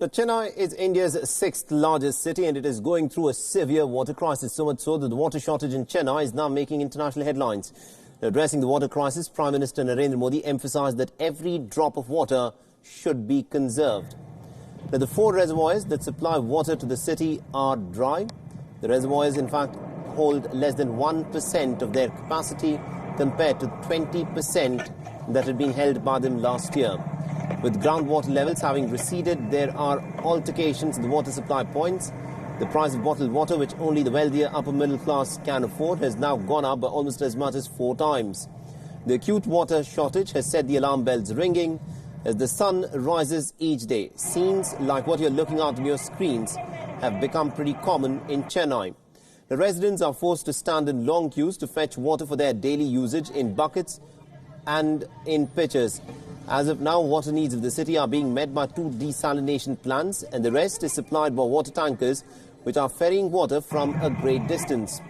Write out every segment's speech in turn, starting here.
Now, Chennai is India's sixth largest city and it is going through a severe water crisis, so much so that the water shortage in Chennai is now making international headlines. Addressing the water crisis, Prime Minister Narendra Modi emphasized that every drop of water should be conserved. Now, the 4 reservoirs that supply water to the city are dry. The reservoirs, in fact, hold less than 1% of their capacity compared to 20% that had been held by them last year. With groundwater levels having receded, there are altercations in the water supply points. The price of bottled water, which only the wealthier upper middle class can afford, has now gone up by almost as much as 4 times. The acute water shortage has set the alarm bells ringing as the sun rises each day. Scenes like what you're looking at on your screens have become pretty common in Chennai. The residents are forced to stand in long queues to fetch water for their daily usage in buckets and in pitchers. As of now, water needs of the city are being met by 2 desalination plants, and the rest is supplied by water tankers, which are ferrying water from a great distance.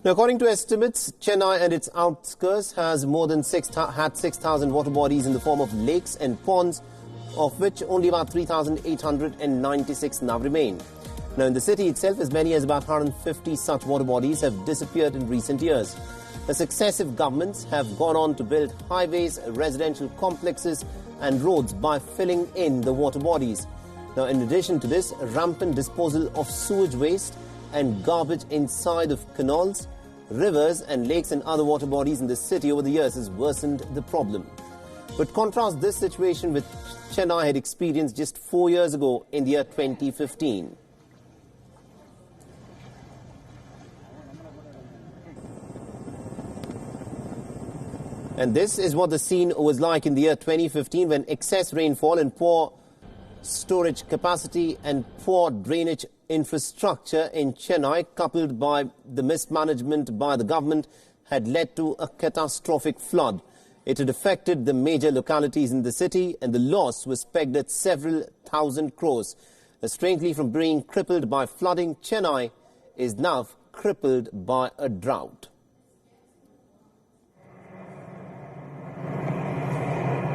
Now, according to estimates, Chennai and its outskirts has more than 6,000 water bodies in the form of lakes and ponds, of which only about 3,896 now remain. Now, in the city itself, as many as about 150 such water bodies have disappeared in recent years. The successive governments have gone on to build highways, residential complexes and roads by filling in the water bodies. Now, in addition to this, rampant disposal of sewage waste and garbage inside of canals, rivers and lakes and other water bodies in the city over the years has worsened the problem. But contrast this situation with Chennai had experienced just 4 years ago in the year 2015. And this is what the scene was like in the year 2015 when excess rainfall and poor storage capacity and poor drainage infrastructure in Chennai, coupled by the mismanagement by the government, had led to a catastrophic flood. It had affected the major localities in the city and the loss was pegged at several thousand crores. Strangely, from being crippled by flooding, Chennai is now crippled by a drought.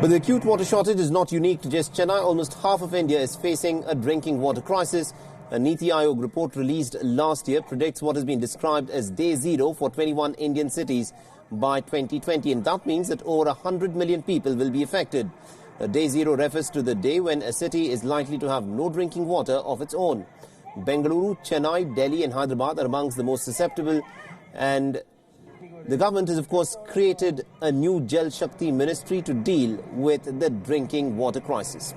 But the acute water shortage is not unique to just Chennai. Almost half of India is facing a drinking water crisis. A Niti Aayog report released last year predicts what has been described as day zero for 21 Indian cities by 2020. And that means that over 100 million people will be affected. Day zero refers to the day when a city is likely to have no drinking water of its own. Bengaluru, Chennai, Delhi and Hyderabad are amongst the most susceptible, and the government has, of course, created a new Jal Shakti ministry to deal with the drinking water crisis.